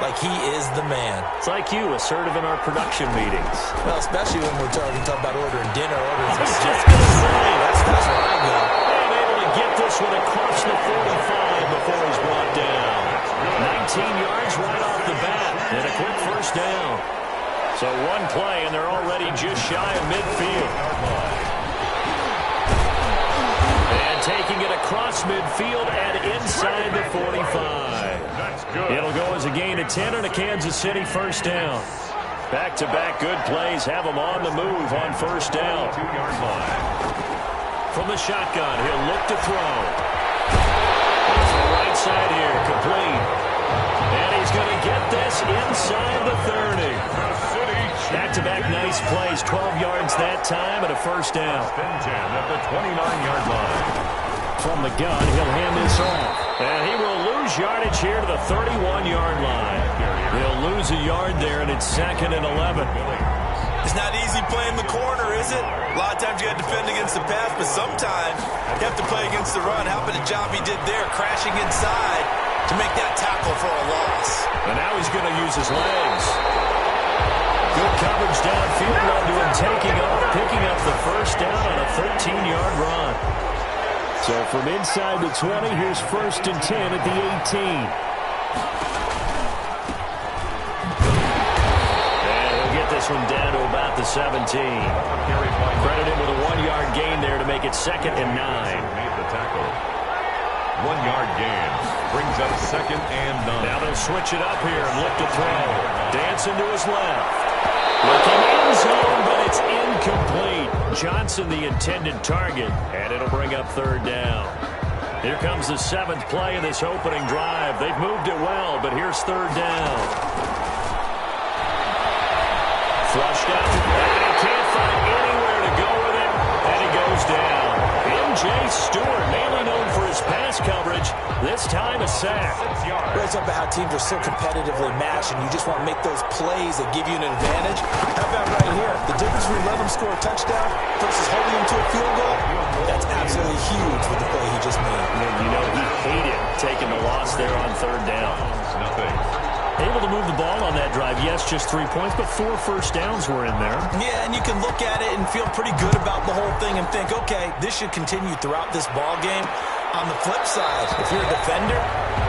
like he is the man. It's like you, assertive in our production meetings. Well, especially when we're talking about ordering dinner, ordering I was some just going to say. That's where I go. And able to get this one across the 45 before he's brought down. 19 yards right off the bat, and a quick first down. So one play, and they're already just shy of midfield. And taking it across midfield and inside the 45. It'll go as a gain of 10 and a Kansas City first down. Back-to-back good plays have them on the move on first down. From the shotgun, he'll look to throw. To the right side here, complete. And he's going to get this inside the 30. Back-to-back nice plays, 12 yards that time and a first down. At the 29-yard line. From the gun, he'll hand this off. And he will lose yardage here to the 31-yard line. He'll lose a yard there, and it's 2nd and 11. It's not easy playing the corner, is it? A lot of times you got to defend against the pass, but sometimes you have to play against the run. How about the job he did there, crashing inside to make that tackle for a loss. And now he's going to use his legs. Good coverage downfield led to him taking off, picking up the first down on a 13-yard run. So from inside the 20, here's 1st and 10 at the 18. And he'll get this one down to about the 17. Credit him with a 1-yard gain there to make it 2nd and 9. Made the tackle. 1-yard gain brings up 2nd and 9. Now they'll switch it up here and look to throw. Dancing to his left. Looking in zone, but it's incomplete. Johnson the intended target, and it'll bring up 3rd down. Here comes the 7th play of this opening drive. They've moved it well, but here's 3rd down. Flushed up, and he can't find anywhere to go with it, and he goes down. M.J. Stewart, mainly known for his pass coverage, this time a sack. It's about how teams are so competitively matched, and you just want to make those plays that give you an advantage. How about right here? The difference between letting them score a touchdown versus holding them to a field goal, that's absolutely huge with the play he just made. You know, he hated taking the loss there on 3rd down. Nothing. Able to move the ball on that drive. Yes, just 3 points, but 4 first downs were in there. Yeah, and you can look at it and feel pretty good about the whole thing and think, okay, this should continue throughout this ball game. On the flip side, if you're a defender,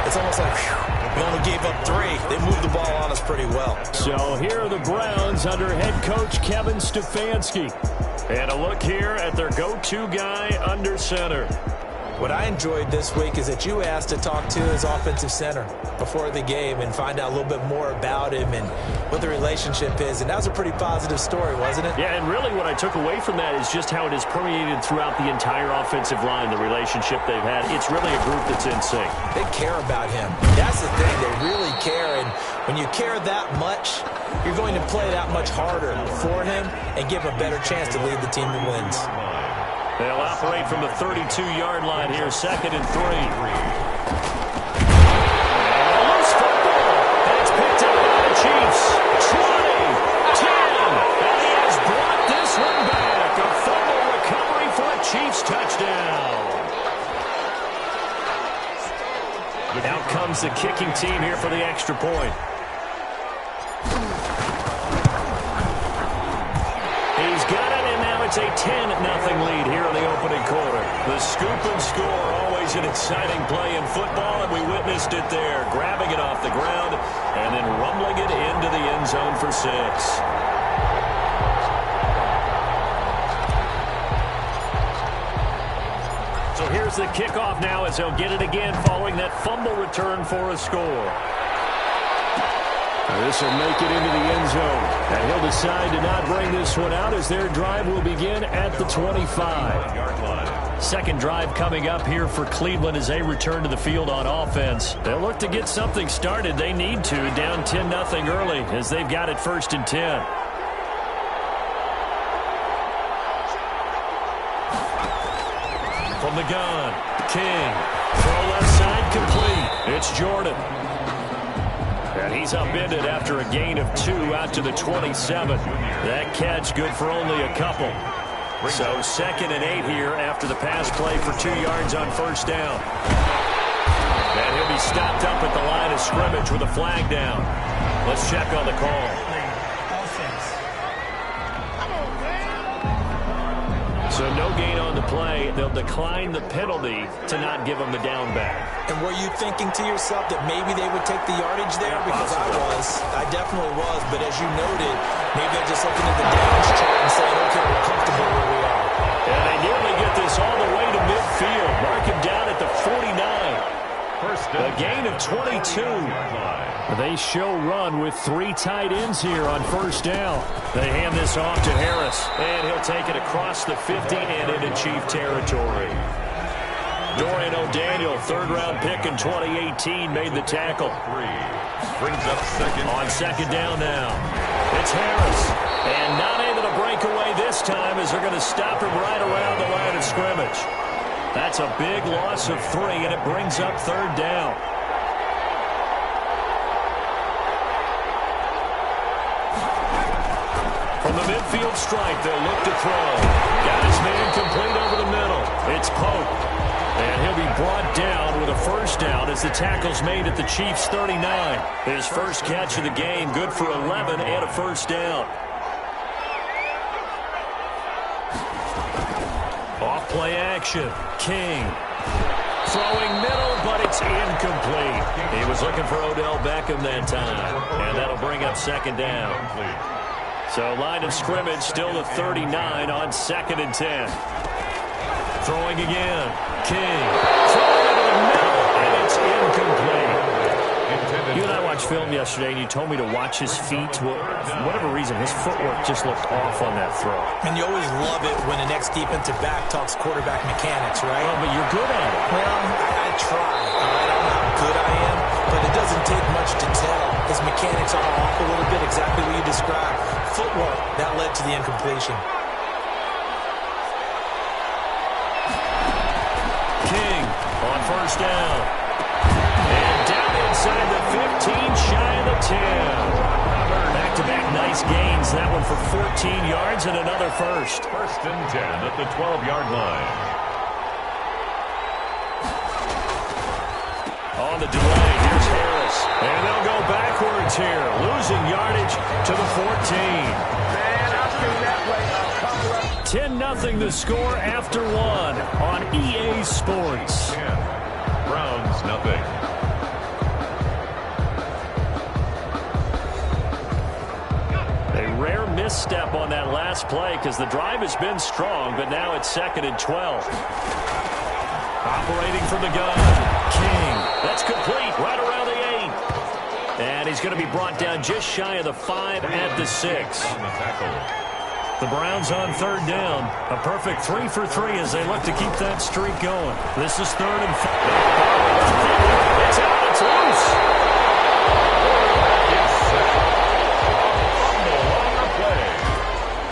it's almost like, whew, we only gave up 3. They moved the ball on us pretty well. So here are the Browns under head coach Kevin Stefanski. And a look here at their go-to guy under center. What I enjoyed this week is that you asked to talk to his offensive center before the game and find out a little bit more about him and what the relationship is. And that was a pretty positive story, wasn't it? Yeah, and really what I took away from that is just how it has permeated throughout the entire offensive line, the relationship they've had. It's really a group that's in sync. They care about him. That's the thing. They really care. And when you care that much, you're going to play that much harder for him and give him a better chance to lead the team that wins. They'll operate from the 32-yard line here, 2nd and 3. And a loose football, and it's picked up by the Chiefs. 20, 10, and he has brought this one back. A fumble recovery for a Chiefs touchdown. Out comes the kicking team here for the extra point. He's got it, and now it's a 10-0 lead here in the opening quarter. The scoop and score, always an exciting play in football, and we witnessed it there, grabbing it off the ground and then rumbling it into the end zone for 6. So here's the kickoff now as he'll get it again following that fumble return for a score. This will make it into the end zone, and he'll decide to not bring this one out as their drive will begin at the 25. Second drive coming up here for Cleveland as they return to the field on offense. They'll look to get something started. They need to, down 10-0 early as they've got it 1st and 10. From the gun, King. Throw left side complete. It's Jordan. And he's upended after a gain of 2 out to the 27. That catch good for only a couple. So 2nd and 8 here after the pass play for 2 yards on 1st down. And he'll be He stopped up at the line of scrimmage with a flag down. Let's check on the call. So no gain on the play. They'll decline the penalty to not give him the down back. And were you thinking to yourself that maybe they would take the yardage there? Because I definitely was. But as you noted, maybe they're just looking at the downs chart and saying, okay, we're comfortable where we are. And they nearly get this all the way to midfield. Mark him down at the 49. A gain of 22. They show run with 3 tight ends here on first down. They hand this off to Harris, and he'll take it across the 50 and into Chief territory. Dorian O'Daniel, third-round pick in 2018, made the tackle. Brings up second. On second down now. It's Harris, and not able to break away this time as they're going to stop him right around the line of scrimmage. That's a big loss of 3, and it brings up third down. From the midfield stripe, they'll look to throw. Got his man complete over the middle. It's Pope. And he'll be brought down with a first down as the tackle's made at the Chiefs' 39. His first catch of the game, good for 11 and a first down. Off play action. King. Throwing middle, but it's incomplete. He was looking for Odell Beckham that time. And that'll bring up second down. So line of scrimmage still the 39 on second and 10. Throwing again. King. Throwing into the middle, and it's incomplete. You and I watched film yesterday, and you told me to watch his feet. Well, for whatever reason, his footwork just looked off on that throw. And you always love it when the next defensive back talks quarterback mechanics, right? Well, but you're good at it. Well, I try. I don't know how good I am, but it doesn't take much to tell. His mechanics are off a little bit, exactly what you described. Footwork, that led to the incompletion. King on first down. And down inside the 15, shy of the 10. Back-to-back nice gains. That one for 14 yards and another first. First and 10 at the 12-yard line. On the delay, here's Harris. And they'll go backwards here. Losing yardage to the 14. Man, I've seen that play a couple of 10-0 the score after 1 on EA Sports. 10. Browns, nothing. A rare misstep on that last play because the drive has been strong, but now it's second and 12. Operating from the gun. King. That's complete right around the 8. And he's going to be brought down just shy of the 5 at the 6. On the tackle. The Browns on third down. A perfect 3 for 3 as they look to keep that streak going. This is third and 5. It's out. It's loose.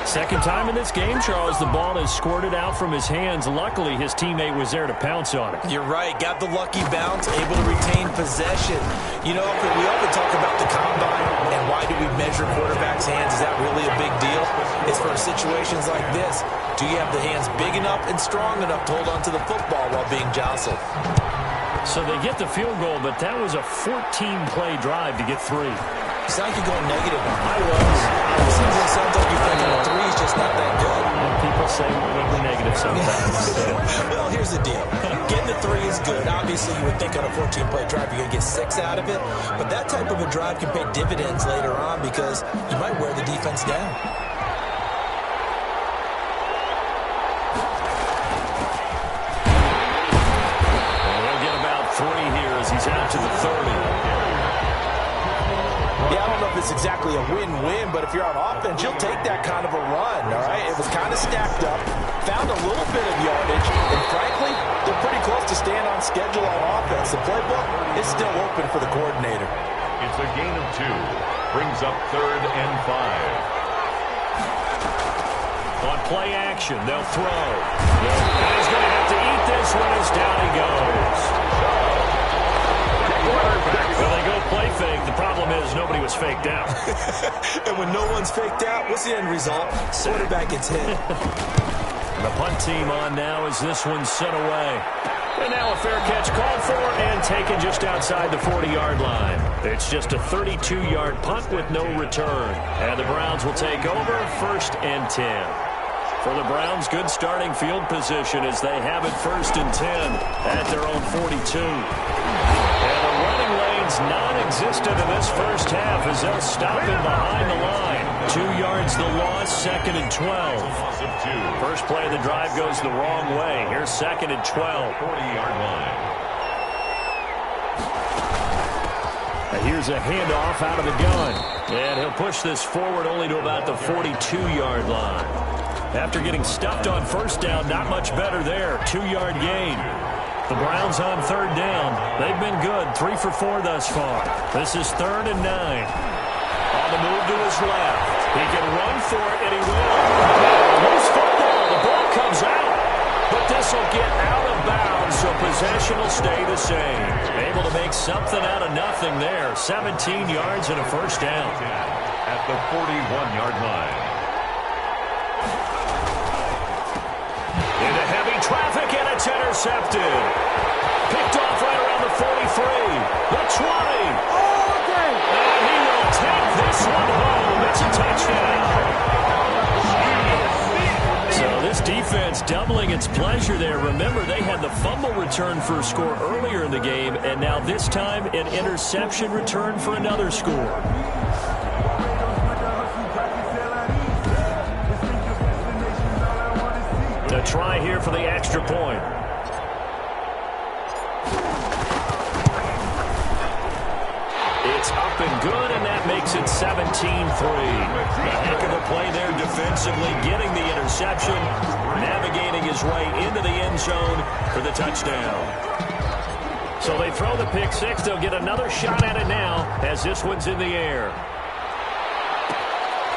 Second time in this game, Charles, the ball is squirted out from his hands. Luckily, his teammate was there to pounce on it. You're right. Got the lucky bounce, able to retain possession. You know, we often talk about the combine and why do we measure quarterbacks' hands. Is that really a big deal? It's for situations like this. Do you have the hands big enough and strong enough to hold onto the football while being jostled? So they get the field goal, but that was a 14-play drive to get 3. You sound like you're going negative. I was. It sounds like you're thinking a 3 is just not that good. People say we're negative sometimes. Well, here's the deal. Getting the 3 is good. Obviously, you would think on a 14-play drive you're going to get 6 out of it. But that type of a drive can pay dividends later on because you might wear the defense down. And we'll get about 3 here as he's out to the 30. Yeah, I don't know if it's exactly a win-win, but if you're on offense, you'll take that kind of a run, all right? It was kind of stacked up, found a little bit of yardage, and frankly, they're pretty close to staying on schedule on offense. The playbook is still open for the coordinator. It's a gain of 2. Brings up third and 5. On play action, they'll throw. And he's going to have to eat this one as down he goes. Well, they go play fake. The problem is nobody was faked out. And when no one's faked out, what's the end result? Quarterback gets hit. The punt team on now as this one's set away. And now a fair catch called for and taken just outside the 40-yard line. It's just a 32-yard punt with no return. And the Browns will take over 1st and 10. For the Browns, good starting field position as they have it 1st and 10 at their own 42. And the running lane's non-existent in this first half as they'll stop him behind the line. 2 yards the loss, 2nd and 12. First play of the drive goes the wrong way. Here's 2nd and 12. 40-yard line. Here's a handoff out of the gun. And he'll push this forward only to about the 42-yard line. After getting stuffed on first down, not much better there. 2-yard gain. The Browns on 3rd down. They've been good, 3 for 4 thus far. This is 3rd and 9. On the move to his left. He can run for it, and he will. Loose football. The ball comes out. But this will get out of bounds, so possession will stay the same. Able to make something out of nothing there. 17 yards and a first down. At the 41-yard line. Into heavy traffic, and it's intercepted. Picked off right around the 43. The 20. And he will take this one home. It's a touchdown. So this defense doubling its pleasure there. Remember, they had the fumble return for a score earlier in the game, and now this time an interception return for another score. A try here for the extra point. It's up and good, and that makes it 17-3. A heck of a play there defensively, getting the interception, navigating his way into the end zone for the touchdown. So they throw the pick six. They'll get another shot at it now as this one's in the air.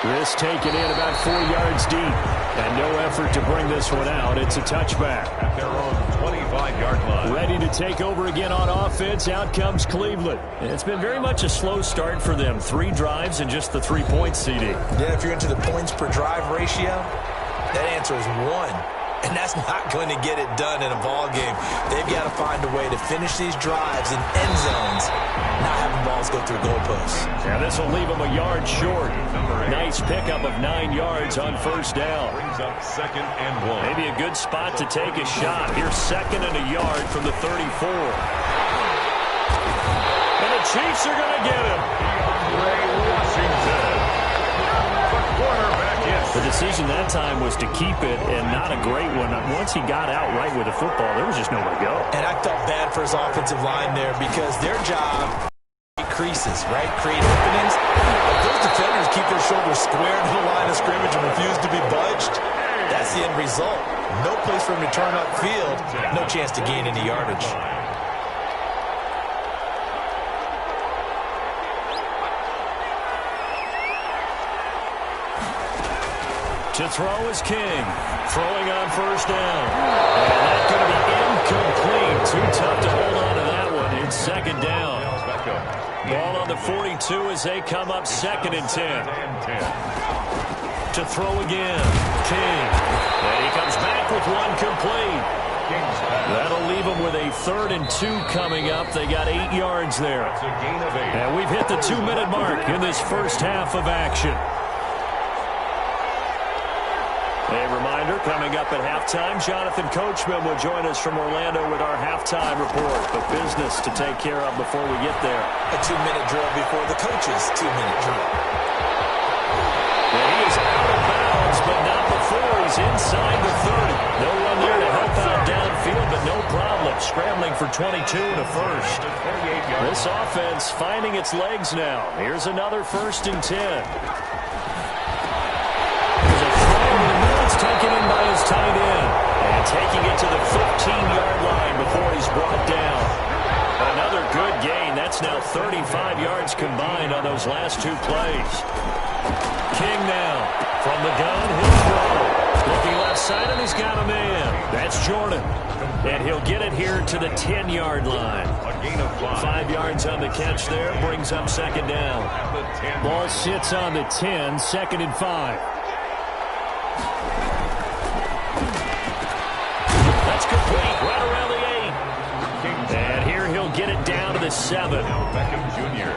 This taken in about 4 yards deep. And no effort to bring this one out. It's a touchback. At their own 25-yard line. Ready to take over again on offense. Out comes Cleveland. It's been very much a slow start for them. 3 drives and just the 3 points, CD. Yeah, if you're into the points per drive ratio, that answer is 1. And that's not going to get it done in a ball game. They've got to find a way to finish these drives in end zones, not having balls go through goalposts. Yeah, this will leave them a yard short. Nice pickup of 9 yards on first down. Brings up 2nd and 1. Maybe a good spot to take a shot. Here's 2nd and a yard from the 34. And the Chiefs are going to get him. Ray Washington. The quarterback is. The decision that time was to keep it, and not a great one. Once he got out right with the football, there was just nowhere to go. And I felt bad for his offensive line there because their job creases, right? Create openings. If those defenders keep their shoulders square to the line of scrimmage and refuse to be budged, that's the end result. No place for him to turn upfield. No chance to gain any yardage. To throw is King. Throwing on first down. And that's going to be incomplete. Too tough to hold on to that one. It's 2nd down. Ball on the 42 as they come up 2nd and 10. To throw again. King. And he comes back with one complete. That'll leave them with a 3rd and 2 coming up. They got 8 yards there. And we've hit the 2-minute mark in this first half of action. A reminder, coming up at halftime, Jonathan Coachman will join us from Orlando with our halftime report. But business to take care of before we get there. A 2-minute drill before the coach's 2-minute drill. And he is out of bounds, but not before. He's inside the 30. No one there to help out downfield, but no problem. Scrambling for 22 and a first. This offense finding its legs now. Here's another 1st and 10. Taken in by his tight end. And taking it to the 15-yard line before he's brought down. Another good gain. That's now 35 yards combined on those last 2 plays. King now. From the gun, he'll throw. Looking left side, and he's got a man. That's Jordan. And he'll get it here to the 10-yard line. A gain of 5 yards on the catch there. Brings up 2nd down. Ball sits on the 10, 2nd and 5. That's complete, right around the 8. the 7.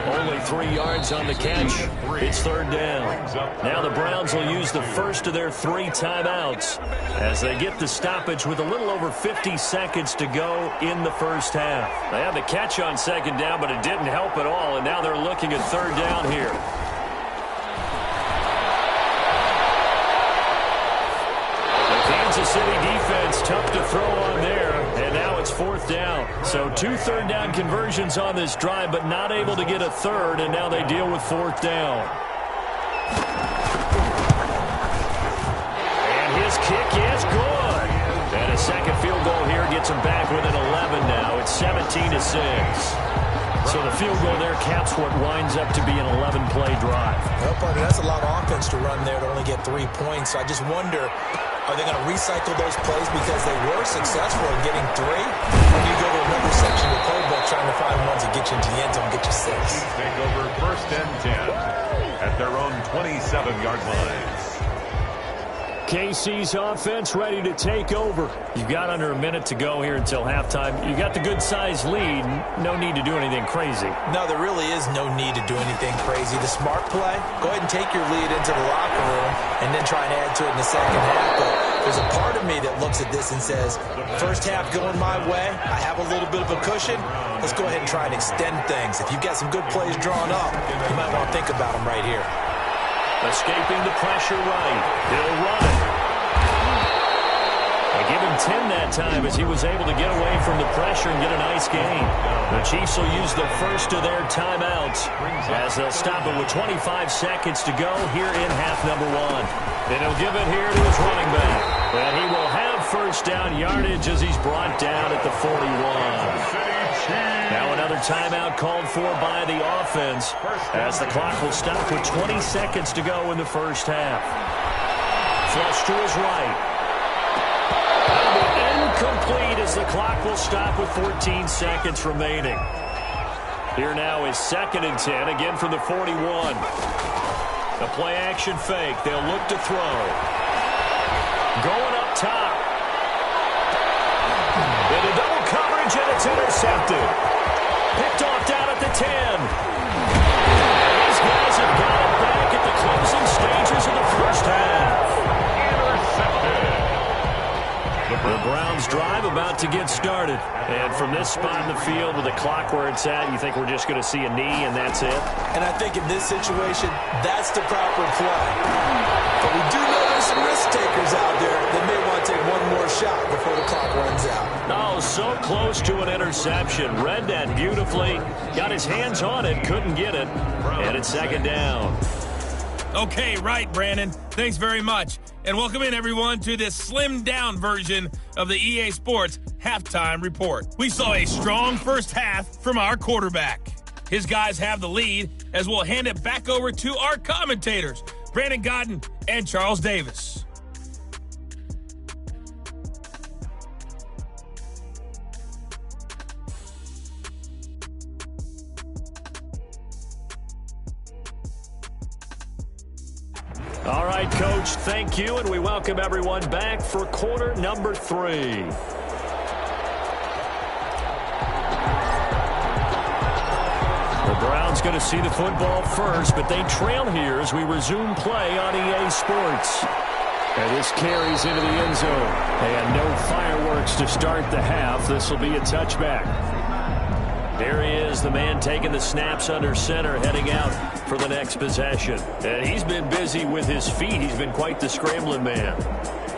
Only 3 yards on the catch. It's 3rd down. Now the Browns will use the first of their 3 timeouts as they get the stoppage with a little over 50 seconds to go in the first half. They had the catch on 2nd down, but it didn't help at all, and now they're looking at 3rd down here. Kansas City defense tough to throw on there, and now it's 4th down. So 2 3rd down conversions on this drive, but not able to get a 3rd, and now they deal with 4th down. And his kick is good. And a second field goal here gets him back within 11 now. It's 17-6. So the field goal there caps what winds up to be an 11-play drive. Well, partner, that's a lot of offense to run there to only get 3 points. So I just wonder, are they going to recycle those plays because they were successful in getting 3? Or do you go to another section of the playbook trying to find ones that get you into the end zone and get you 6? Take over 1st and 10 at their own 27-yard line. KC's offense ready to take over. You've got under a minute to go here until halftime. You got the good-sized lead. No need to do anything crazy. No, there really is no need to do anything crazy. The smart play, go ahead and take your lead into the locker room and then try and add to it in the second half. But there's a part of me that looks at this and says, first half going my way, I have a little bit of a cushion. Let's go ahead and try and extend things. If you've got some good plays drawn up, you might want to think about them right here. Escaping the pressure right. He'll run it. They give him 10 that time as he was able to get away from the pressure and get a nice gain. The Chiefs will use the first of their timeouts as they'll stop it with 25 seconds to go here in half number 1. Then he'll give it here to his running back. And he will have first down yardage as he's brought down at the 41. Now another timeout called for by the offense as the clock will stop with 20 seconds to go in the first half. Flush to his right. Incomplete as the clock will stop with 14 seconds remaining. Here now is 2nd and 10, again from the 41. The play action fake. They'll look to throw. Going up top. Into double coverage, and it's intercepted. Picked off down at the 10. And these guys have got it back at the closing stages of the first half. Intercepted. The Browns drive about to get started. And from this spot in the field with the clock where it's at, you think we're just going to see a knee and that's it? And I think in this situation, that's the proper play. But we do know there's some risk takers out there that may want to take one more shot before the clock runs out. Oh, so close to an interception. Read that beautifully. Got his hands on it, couldn't get it. And it's 2nd down. Okay, right, Brandon. Thanks very much. And welcome in, everyone, to this slimmed-down version of the EA Sports Halftime Report. We saw a strong first half from our quarterback. His guys have the lead as we'll hand it back over to our commentators, Brandon Godden and Charles Davis. All right, Coach, thank you, and we welcome everyone back for quarter number 3. The Browns going to see the football first, but they trail here as we resume play on EA Sports. And this carries into the end zone. And no fireworks to start the half. This will be a touchback. There he is, the man taking the snaps under center, heading out for the next possession. And he's been busy with his feet. He's been quite the scrambling man.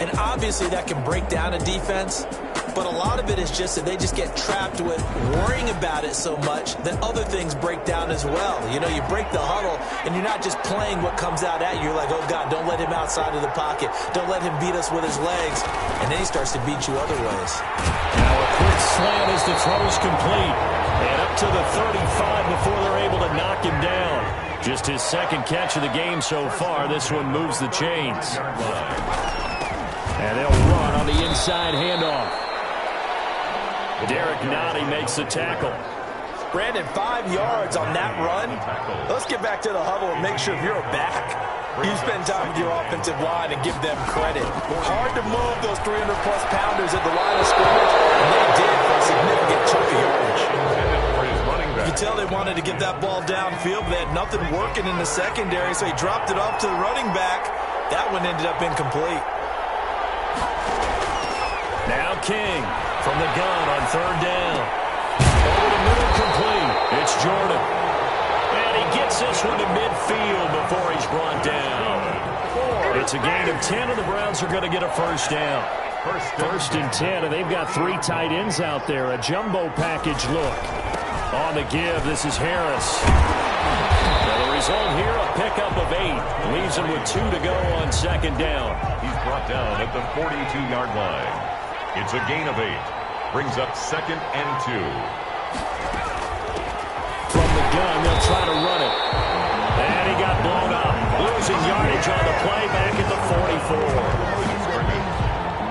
And obviously that can break down a defense, but a lot of it is just that they just get trapped with worrying about it so much that other things break down as well. You know, you break the huddle, and you're not just playing what comes out at you. You're like, oh, God, don't let him outside of the pocket. Don't let him beat us with his legs. And then he starts to beat you other ways. Now a quick slant as the throw's complete. And up to the 35 before they're able to knock him down. Just his 2nd catch of the game so far. This one moves the chains. And they'll run on the inside handoff. Derek Nottie makes the tackle. Brandon, 5 yards on that run. Let's get back to the huddle and make sure if you're back, you spend time with your offensive line and give them credit. Hard to move those 300-plus pounders at the line of scrimmage, and they did for a significant chunk of yardage. For his running quarterback. You can tell they wanted to get that ball downfield, but they had nothing working in the secondary, so he dropped it off to the running back. That one ended up incomplete. Now King from the gun on third down. Over the middle, complete. It's Jordan. And he gets this one to midfield before he's brought down. It's a gain of 10, and the Browns are going to get a first down. First and 10, and they've got 3 tight ends out there. A jumbo package look. On the give, this is Harris. Now the result here, a pickup of 8. Leaves him with 2 to go on second down. He's brought down at the 42-yard line. It's a gain of 8. Brings up second and 2. From the gun, they'll try to run it. And he got blown up. Losing yardage on the play back at the 44.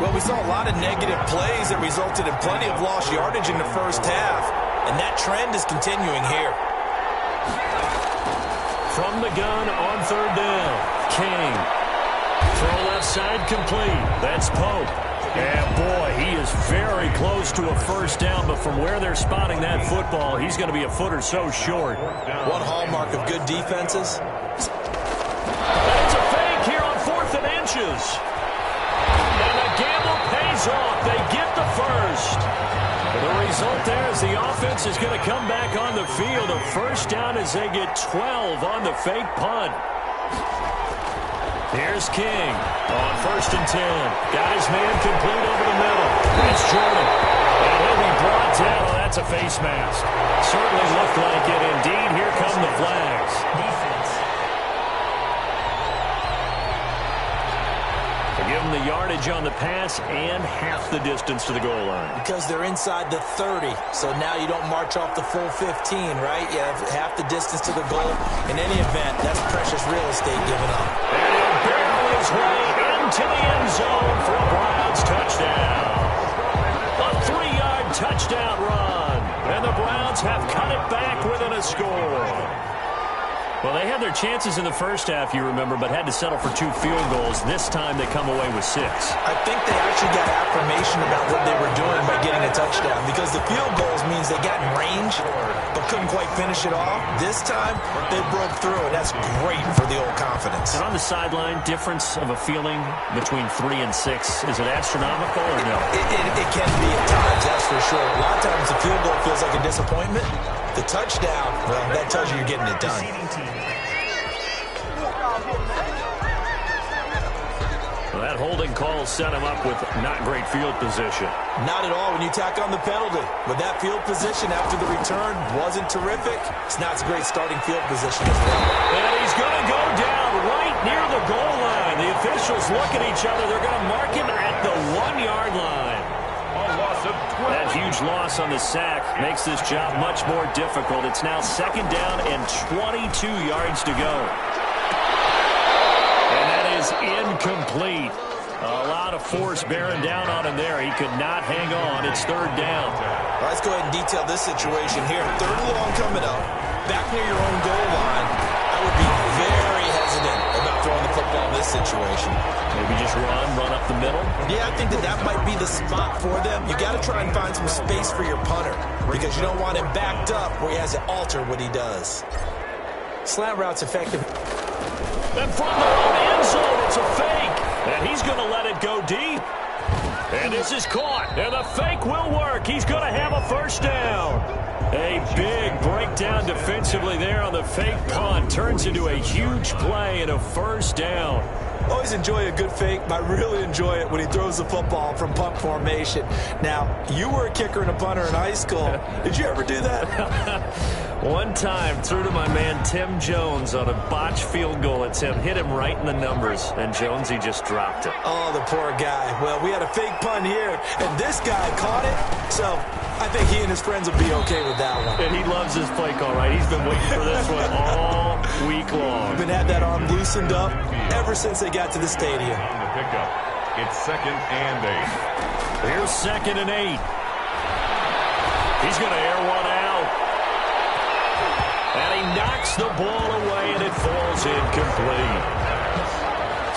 Well, we saw a lot of negative plays that resulted in plenty of lost yardage in the first half, and that trend is continuing here. From the gun on third down, King. Throw left side complete. That's Pope. And boy, he is very close to a first down, but from where they're spotting that football, he's going to be a foot or so short. One hallmark of good defenses. It's a fake here on 4th and inches. And the gamble pays off. They get the first. The result there is the offense is going to come back on the field. A first down as they get 12 on the fake punt. Here's King on 1st and 10. Got his man complete over the middle. That's Jordan. And he'll be brought down. Oh, that's a face mask. Certainly looked like it. Indeed, here come the flags. To give them the yardage on the pass and half the distance to the goal line. Because they're inside the 30, so now you don't march off the full 15, right? You have half the distance to the goal. In any event, that's precious real estate given up. And he'll barrel his way into the end zone for a Browns touchdown. A 3-yard touchdown run. And the Browns have cut it back within a score. Well, they had their chances in the first half, you remember, but had to settle for 2 field goals. This time they come away with 6. I think they actually got affirmation about what they were doing by getting a touchdown, because the field goals means they got in range but couldn't quite finish it off. This time, they broke through, and that's great for the old confidence. And on the sideline, difference of a feeling between 3 and 6, is it astronomical or no? It can be at times, that's for sure. A lot of times the field goal feels like a disappointment. The touchdown, well, that tells you you're getting it done. Well, that holding call set him up with not great field position. Not at all when you tack on the penalty. With that field position after the return wasn't terrific, it's not a great starting field position as well. And he's going to go down right near the goal line. The officials look at each other. They're going to mark him at the 1-yard line. That huge loss on the sack makes this job much more difficult. It's now 2nd down and 22 yards to go. And that is incomplete. A lot of force bearing down on him there. He could not hang on. It's 3rd down. Well, let's go ahead and detail this situation here. 3rd and long coming up. Back near your own goal line. I would be very hesitant about throwing the football in this situation. Maybe just run up the middle? Yeah, I think that might be the spot for them. You got to try and find some space for your punter because you don't want him backed up where he has to alter what he does. Slant route's effective. And from their own end zone, it's a fake. And he's going to let it go deep. And this is caught. And the fake will work. He's going to have a first down. A big breakdown defensively there on the fake punt. Turns into a huge play and a first down. Always enjoy a good fake, but I really enjoy it when he throws the football from punt formation. Now, you were a kicker and a punter in high school. Did you ever do that? One time, threw to my man Tim Jones on a botched field goal. It's him. Hit him right in the numbers, and Jonesy just dropped it. Oh, the poor guy. Well, we had a fake punt here, and this guy caught it, so I think he and his friends will be okay with that one. And he loves his play call, right? He's been waiting for this one all week long. Been had that arm loosened up ever since they got to the stadium. On the pickup, it's 2nd and 8. Here's 2nd and 8. He's going to air one out. And he knocks the ball away, and it falls incomplete.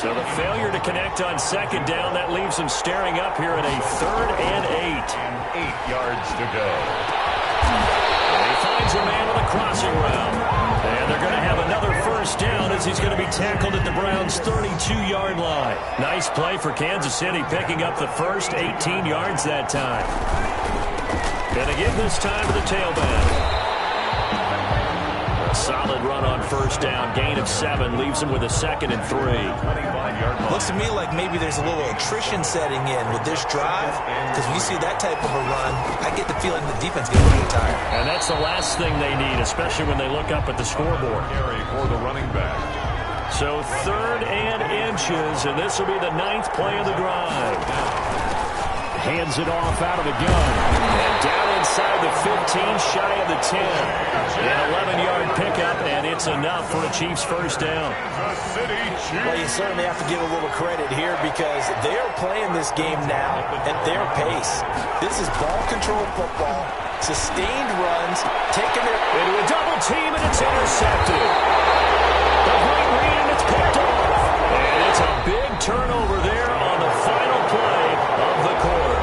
So the failure to connect on 2nd down, that leaves him staring up here at a 3rd and 8. And 8 yards to go. And he finds a man with a crossing route. And they're going to have another first down as he's going to be tackled at the Browns' 32-yard line. Nice play for Kansas City, picking up the first 18 yards that time. And again this time to the tailback. A solid run on first down. Gain of 7 leaves him with a 2nd and 3. Looks to me like maybe there's a little attrition setting in with this drive, because when you see that type of a run, I get the feeling the defense gets a little tired. And that's the last thing they need, especially when they look up at the scoreboard. Carry for the running back. So 3rd and inches, and this will be the 9th play of the drive. Hands it off out of the gun. And down inside the 15, shy of the 10. An 11-yard pickup, and it's enough for a Chiefs first down. Well, you certainly have to give a little credit here because they're playing this game now at their pace. This is ball control football, sustained runs, taking their... Into a double team, and it's intercepted. The great read, and it's picked off. And it's a big turnover there on the final play of the quarter.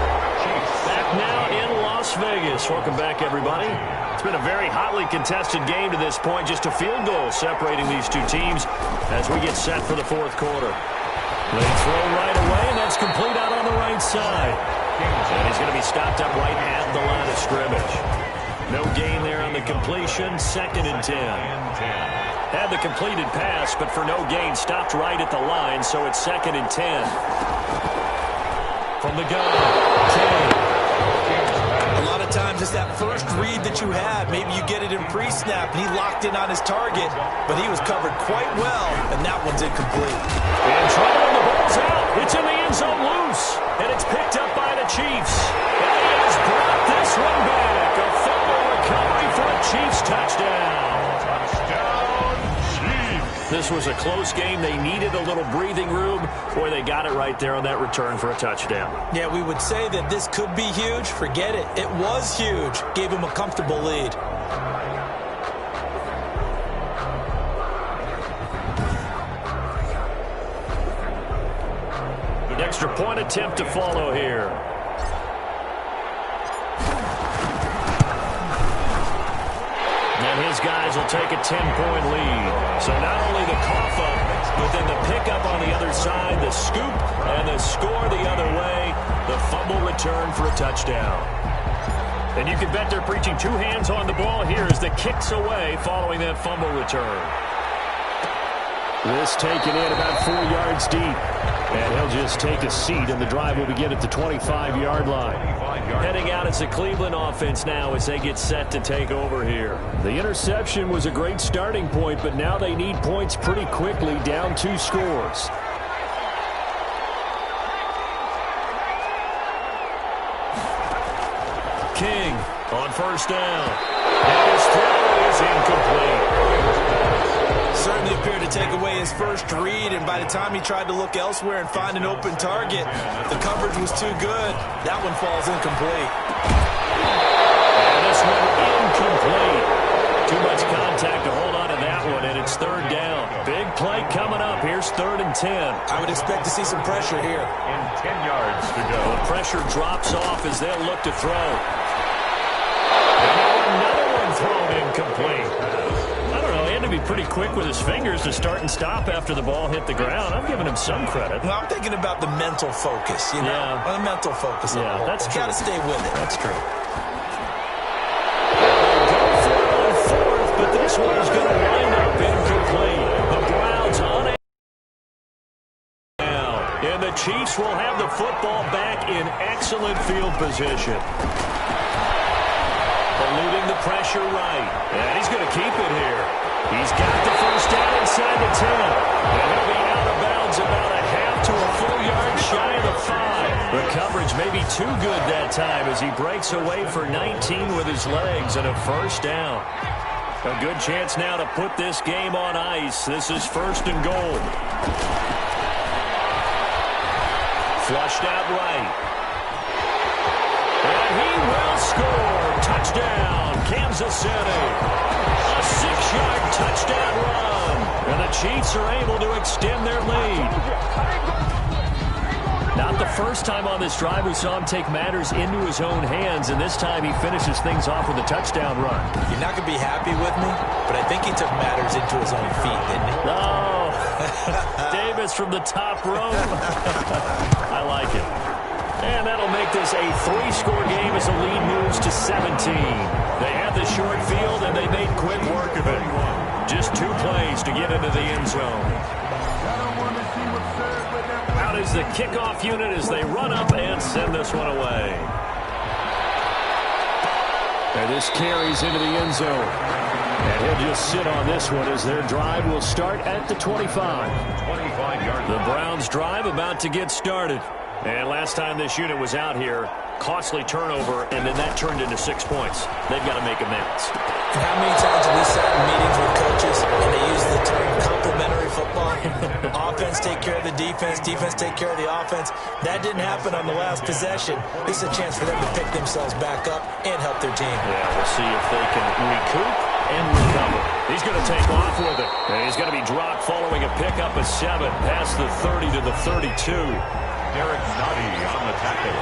Back now in Las Vegas. Welcome back, everybody. It's been a very hotly contested game to this point. Just a field goal separating these two teams as we get set for the 4th quarter. They throw right away, and that's complete out on the right side. And he's going to be stopped up right at the line of scrimmage. No gain there on the completion. 2nd and 10. Had the completed pass, but for no gain, stopped right at the line, so it's 2nd and 10. From the gun, King. A lot of times it's that first read that you have. Maybe you get it in pre-snap, and he locked in on his target, but he was covered quite well, and that one's incomplete. And trouble, and the ball's out. It's in the end zone loose, and it's picked up by the Chiefs. And he has brought this one back. A fumble recovery for a Chiefs touchdown. This was a close game. They needed a little breathing room. Boy, they got it right there on that return for a touchdown. Yeah, we would say that this could be huge. Forget it. It was huge. Gave him a comfortable lead. An extra point attempt to follow here. And his guys will take a 10-point lead. So not only the cough up, but then the pickup on the other side, the scoop, and the score the other way. The fumble return for a touchdown. And you can bet they're preaching 2 hands on the ball here as the kicks away following that fumble return. This taken in about 4 yards deep. And he'll just take a seat, and the drive will begin at the 25-yard line. Heading out as the Cleveland offense now as they get set to take over here. The interception was a great starting point, but now they need points pretty quickly, down 2 scores. King on first down. And his throw is incomplete. Certainly appeared to take away his first read, and by the time he tried to look elsewhere and find an open target, the coverage was too good. That one falls incomplete. And this one incomplete. Too much contact to hold on to that one, and it's 3rd down. Big play coming up. Here's 3rd and 10. I would expect to see some pressure here. And 10 yards to go. The pressure drops off as they'll look to throw. And now another one thrown incomplete. To be pretty quick with his fingers to start and stop after the ball hit the ground. I'm giving him some credit. Well, I'm thinking about the mental focus, you know? Yeah. The mental focus. Yeah, that's true. Got to stay with it. That's true. Go for it on 4th, but this one is going to wind up incomplete. The Browns on it now. And the Chiefs will have the football back in excellent field position. Eluding the pressure right. And he's going to keep it here. He's got the first down inside the 10. And he'll be out of bounds about a half to a full yard shy of the 5. The coverage may be too good that time as he breaks away for 19 with his legs and a first down. A good chance now to put this game on ice. This is 1st and goal. Flushed out right. And he will score. Touchdown, Kansas City. A 6-yard touchdown run. And the Chiefs are able to extend their lead. Not the first time on this drive we saw him take matters into his own hands, and this time he finishes things off with a touchdown run. You're not going to be happy with me, but I think he took matters into his own feet, didn't he? No. Davis from the top row. I like it. And that'll make this a 3-score game as the lead moves to 17. They had the short field, and they made quick work of it. Just 2 plays to get into the end zone. Out is the kickoff unit as they run up and send this one away. And this carries into the end zone. And he'll just sit on this one as their drive will start at the 25. 25-yard. The Browns' drive about to get started. And last time this unit was out here, costly turnover, and then that turned into 6 points. They've got to make amends. And how many times have we sat in meetings with coaches and they use the term complementary football? Offense take care of the defense, defense take care of the offense. That didn't happen on the last possession. This is a chance for them to pick themselves back up and help their team. Yeah, we'll see if they can recoup and recover. He's going to take off with it. And he's going to be dropped following a pickup of 7 past the 30 to the 32. Derek Noddy on the tackle.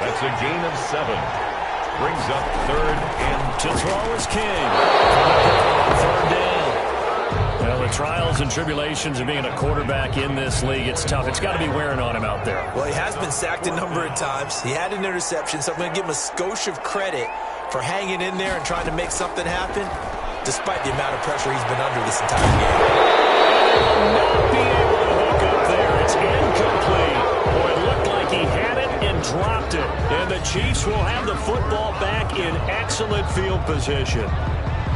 That's a gain of 7. Brings up 3rd and to throw is King. On 3rd down. Well, the trials and tribulations of being a quarterback in this league, it's tough. It's got to be wearing on him out there. Well, he has been sacked a number of times. He had an interception, so I'm going to give him a skosh of credit for hanging in there and trying to make something happen, despite the amount of pressure he's been under this entire game. Not being able to hook up there. It's incomplete. Boy, it looked like he had it and dropped it. And the Chiefs will have the football back in excellent field position.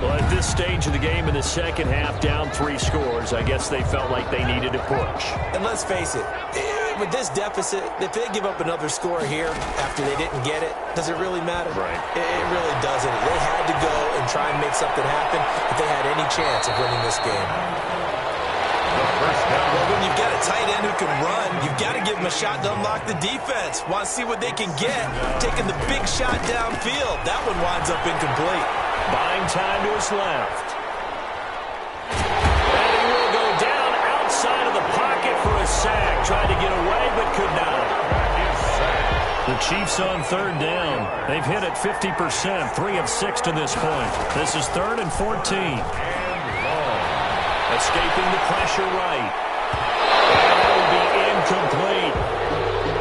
Well, at this stage of the game in the second half, down 3 scores, I guess they felt like they needed to push. And let's face it, with this deficit, if they give up another score here after they didn't get it, does it really matter? Right. It really doesn't. They had to go and try and make something happen if they had any chance of winning this game. Well, when you've got a tight end who can run, you've got to give him a shot to unlock the defense. Want to see what they can get, taking the big shot downfield. That one winds up incomplete. Buying time to his left. And he will go down outside of the pocket for a sack. Tried to get away, but could not. The Chiefs on 3rd down. They've hit it 50%, 3 of 6 to this point. This is 3rd and 14. Escaping the pressure right. And that will be incomplete.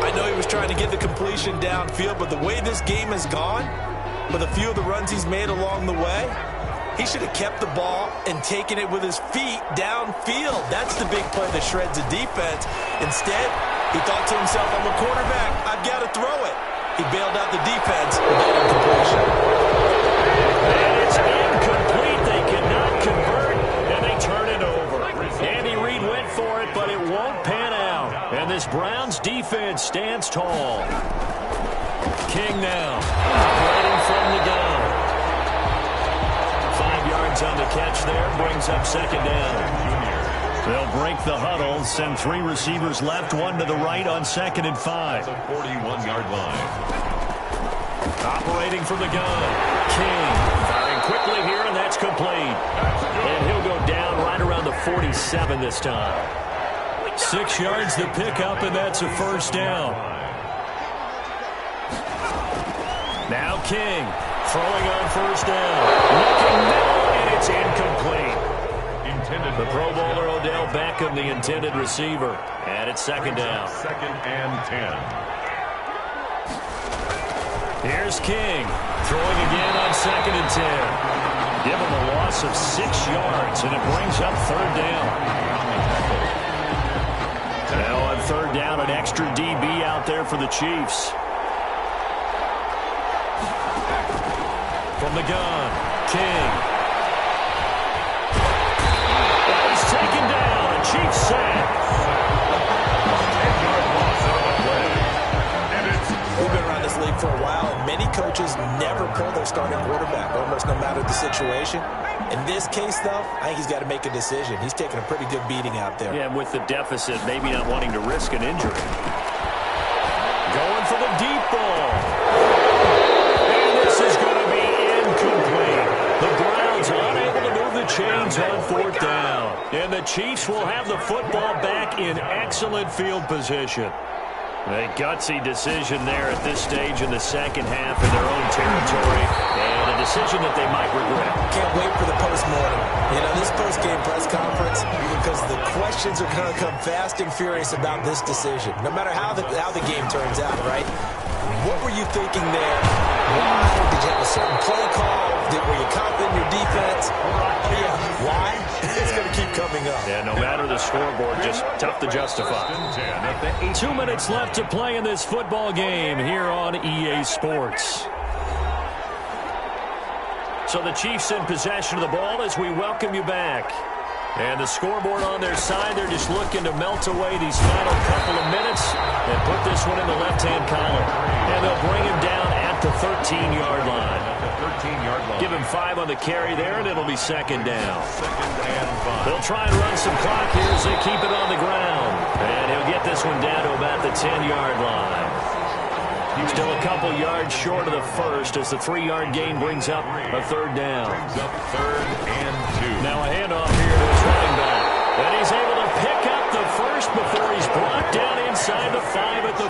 I know he was trying to get the completion downfield, but the way this game has gone, with a few of the runs he's made along the way, he should have kept the ball and taken it with his feet downfield. That's the big play that shreds the defense. Instead, he thought to himself, I'm a quarterback, I've got to throw it. He bailed out the defense with that incompletion. And it's incomplete. They cannot convert, and they turn it over. Andy Reid went for it, but it won't pan out. And this Browns defense stands tall. King now, operating from the gun. 5 yards on the catch there, brings up 2nd down. They'll break the huddle, send 3 receivers left, 1 to the right on 2nd and 5. the 41-yard line. Operating from the gun. King firing quickly here, and that's complete. And he'll go down right around the 47 this time. 6 yards to pick up, and that's a 1st down. Now King throwing on 1st down. Looking middle, and it's incomplete. The Pro Bowler Odell Beckham, the intended receiver. And it's 2nd down. 2nd and 10. Here's King throwing again on 2nd and 10. Give him a loss of 6 yards, and it brings up 3rd down. Now on 3rd down, an extra DB out there for the Chiefs. From the gun, King. He's taken down, a Chiefs sack. We've been around this league for a while, and many coaches never pull their starting quarterback, almost no matter the situation. In this case, though, I think he's got to make a decision. He's taking a pretty good beating out there. Yeah, and with the deficit, maybe not wanting to risk an injury. Going for the deep ball. And this is going to be incomplete. The Browns unable to move the chains on 4th down. And the Chiefs will have the football back in excellent field position. A gutsy decision there at this stage in the second half in their own territory, and a decision that they might regret. Can't wait for the post-mortem. You know, this post-game press conference, because the questions are going to come fast and furious about this decision, no matter how the game turns out, right? What were you thinking there? Why? Did you have a certain play call? Were you confident in your defense? Oh, yeah. Why? It's going to keep coming up. Yeah, no matter the scoreboard, just tough to justify. 2 minutes left to play in this football game here on EA Sports. So the Chiefs in possession of the ball as we welcome you back. And the scoreboard on their side, they're just looking to melt away these final couple of minutes and put this one in the left-hand column. And they'll bring him down at the 13-yard line. Give him 5 on the carry there, and it'll be second down. They'll try and run some clock here as they keep it on the ground. And he'll get this one down to about the 10-yard line. Still a couple yards short of the first as the 3-yard gain brings up a third down. Third and 2. Now a handoff here to his running back. And he's able to pick up the first before he's brought down inside the 5 at the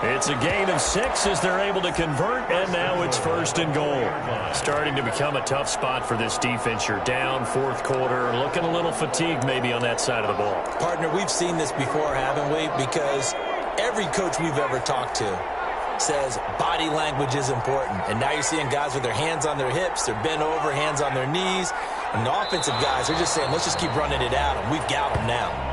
4. It's a gain of 6 as they're able to convert, and now it's first and goal. Starting to become a tough spot for this defense. You're down fourth quarter, looking a little fatigued maybe on that side of the ball. Partner, we've seen this before, haven't we? Because every coach we've ever talked to says body language is important. And now you're seeing guys with their hands on their hips, they're bent over, hands on their knees. And the offensive guys, they're just saying, let's just keep running it out, and we've got them now.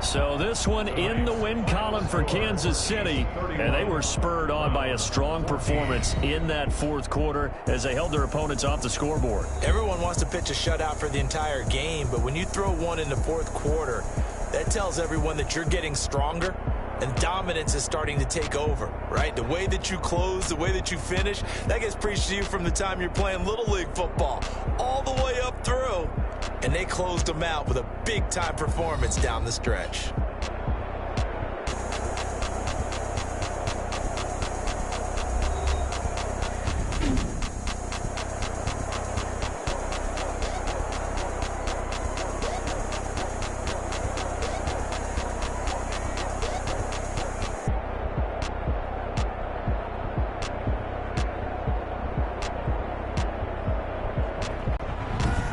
So this one in the win column for Kansas City, and they were spurred on by a strong performance in that fourth quarter as they held their opponents off the scoreboard. Everyone wants to pitch a shutout for the entire game, but when you throw one in the fourth quarter, that tells everyone that you're getting stronger and dominance is starting to take over, right? The way that you close, the way that you finish, that gets preached to you from the time you're playing Little League football all the way up through. And they closed them out with a big-time performance down the stretch.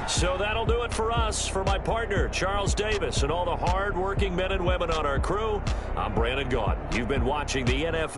So that'll do it for us. For my partner, Charles Davis, and all the hard-working men and women on our crew, I'm Brandon Gaudin. You've been watching the NFL.